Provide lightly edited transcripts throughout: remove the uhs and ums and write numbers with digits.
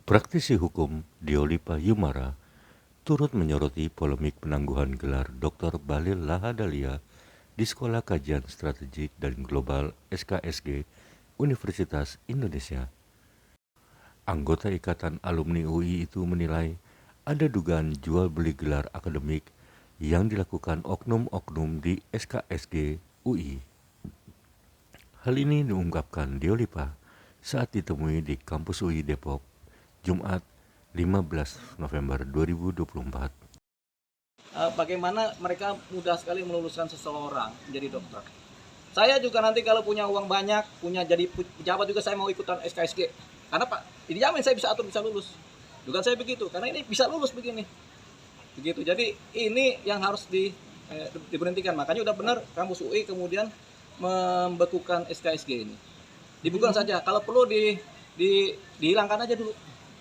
Praktisi hukum Diolipa Yumara turut menyoroti polemik penangguhan gelar Dr. Bahlil Lahadalia di Sekolah Kajian Strategik dan Global SKSG Universitas Indonesia. Anggota Ikatan Alumni UI itu menilai ada dugaan jual beli gelar akademik yang dilakukan oknum-oknum di SKSG UI. Hal ini diungkapkan Diolipa saat ditemui di kampus UI Depok, Jumat 15 November 2024. Bagaimana mereka mudah sekali meluluskan seseorang menjadi dokter. Saya juga nanti kalau punya uang banyak, punya jadi pejabat juga saya mau ikutan SKSG. Karena Pak, dijamin saya bisa atur, bisa lulus. Juga saya begitu, karena ini bisa lulus begini. Begitu. Jadi ini yang harus diberhentikan. Makanya udah benar kampus UI kemudian membekukan SKSG ini. Dibuka saja. Kalau perlu dihilangkan aja dulu.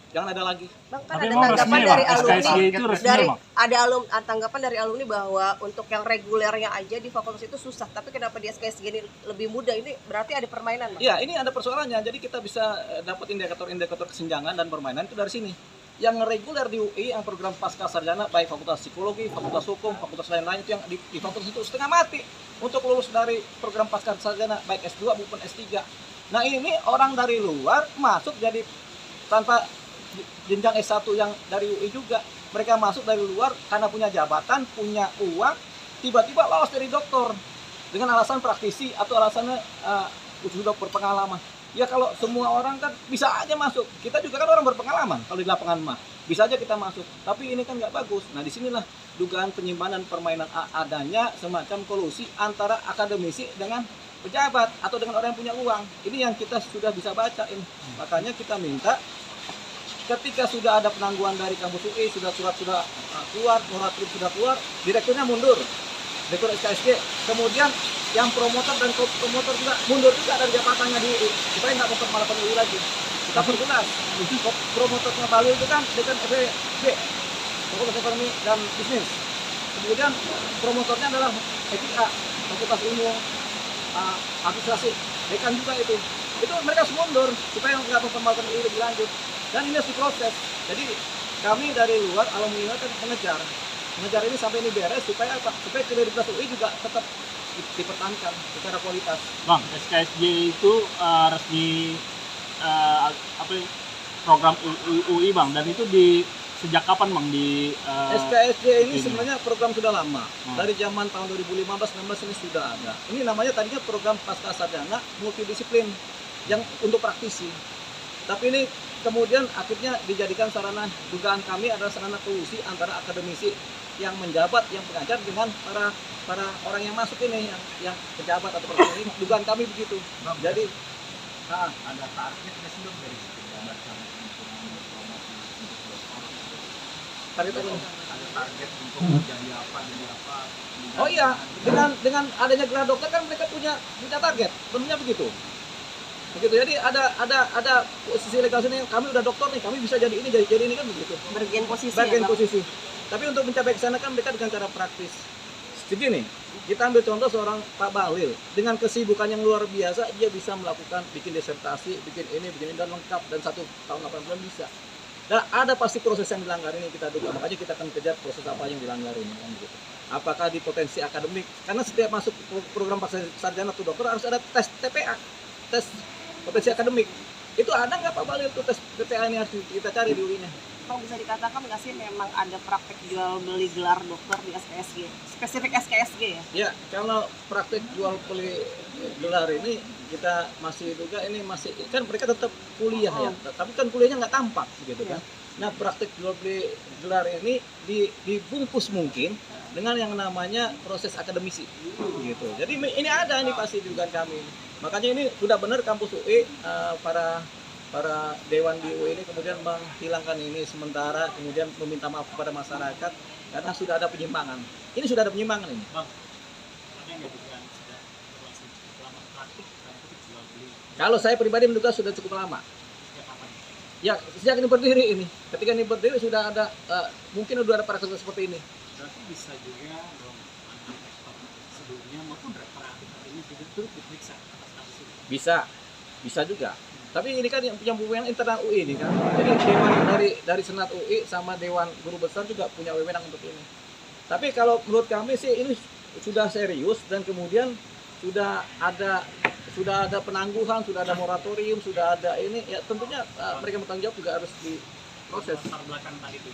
Jangan ada lagi. Bang, kan ada tanggapan dari alumni, tanggapan dari alumni bahwa untuk yang regulernya aja di fakultas itu susah, tapi kenapa di SKSG ini lebih mudah? Ini berarti ada permainan, Bang? Iya, ini ada persoalannya. Jadi kita bisa dapat indikator-indikator kesenjangan dan permainan itu dari sini. Yang reguler di UI, yang program pasca sarjana, baik fakultas psikologi, fakultas hukum, fakultas lain-lain, itu yang di fakultas itu setengah mati untuk lulus dari program pasca sarjana, baik S2 maupun S3. Nah ini orang dari luar masuk jadi tanpa jenjang S1 yang dari UI juga, mereka masuk dari luar karena punya jabatan, punya uang, tiba-tiba lolos dari doktor dengan alasan praktisi atau alasannya sudah berpengalaman. Ya kalau semua orang kan bisa aja masuk, kita juga kan orang berpengalaman kalau di lapangan mah bisa aja kita masuk, tapi ini kan nggak bagus. Nah disinilah dugaan penyimpanan permainan adanya semacam kolusi antara akademisi dengan pejabat atau dengan orang yang punya uang. Ini yang kita sudah bisa baca ini. Makanya kita minta ketika sudah ada penangguhan dari kampus UI, surat sudah keluar, moratorium sudah keluar, direkturnya mundur, direktur SKSG, kemudian yang promotor dan promotor juga mundur juga dari jabatannya di UI, supaya nggak mempermalukan UI lagi. Kita perjelas, promotornya Bahlil itu kan dekan FEB, Fakultas Ekonomi dan Bisnis. Kemudian promotornya adalah FIA, Fakultas Ilmu Administrasi, dekan juga itu. Itu mereka mundur supaya nggak mempermalukan UI lebih lanjut. Dan ini harus diproses. Jadi kami dari luar alumni kan mengejar ini sampai ini beres supaya apa? Supaya kredibilitas UI juga tetap dipertahankan secara kualitas. Bang, SKSG itu resmi program UI Bang, dan itu sejak kapan Bang di SKSG ini sebenarnya program sudah lama. Dari zaman tahun 2015-16 ini sudah ada. Ini namanya tadinya program pasca sarjana multidisiplin yang untuk praktisi. Tapi ini kemudian akhirnya dijadikan sarana, dugaan kami adalah sarana kolusi antara akademisi yang menjabat, yang pengajar dengan para orang yang masuk ini, yang pejabat atau profesor ini. Dugaan kami begitu. Bang, jadi ada target nggak sih dari pejabat sama target apa? Ada target untuk jadi apa? Oh iya, dengan adanya gelar dokter kan mereka punya target, tentunya begitu. Jadi ada posisi legal sini, kami udah dokter nih, kami bisa jadi ini kan begitu. Bergen posisi. Posisi. Tapi untuk mencapai ke sana kan mereka dengan cara praktis. Begini, kita ambil contoh seorang Pak Bahlil dengan kesibukan yang luar biasa, dia bisa melakukan bikin disertasi, bikin ini dan lengkap, dan 1 tahun 8 bulan bisa. Dan ada pasti proses yang dilanggar ini kita duga, makanya kita akan kejar proses apa yang dilanggar ini kan begitu. Apakah di potensi akademik? Karena setiap masuk program pasca sarjana atau dokter harus ada tes TPA, tes potensi akademik. Itu ada nggak Pak Bahlil itu tes TPA ini harus kita cari di UI-nya. Bang, bisa dikatakan nggak sih memang ada praktek jual beli gelar dokter di SKSG? Spesifik SKSG ya? Ya, kalau praktek jual beli gelar ini kita masih duga ini masih kan mereka tetap kuliah ya, tapi kan kuliahnya nggak tampak gitu kan. Nah, praktek jual beli gelar ini dibungkus mungkin dengan yang namanya proses akademisi gitu. Jadi ini ada nih pasti dugaan kami. Makanya ini sudah benar kampus UI para dewan di UI ini kemudian menghilangkan ini sementara, kemudian meminta maaf kepada masyarakat karena sudah ada penyimpangan. Ini sudah ada penyimpangan ini. Bang, ada yang bukan sudah berlangsung cukup lama praktik jual beli? Kalau saya pribadi menduga sudah cukup lama. Sejak kapan? Ya, sejak ini berdiri ini. Ketika ini berdiri sudah ada mungkin sudah ada praktek seperti ini. Berarti bisa juga dong anak rektor sebelumnya maupun rektor aktif ini juga turut diperiksa atas kasus ini? Bisa juga. Tapi ini kan yang punya wewenang internal UI ini kan. Jadi dewan dari Senat UI sama Dewan Guru Besar juga punya wewenang untuk ini. Tapi kalau menurut kami sih ini sudah serius dan kemudian sudah ada penangguhan, sudah ada moratorium, sudah ada ini ya tentunya mereka bertanggung jawab juga harus diproses. Latar belakang tadi itu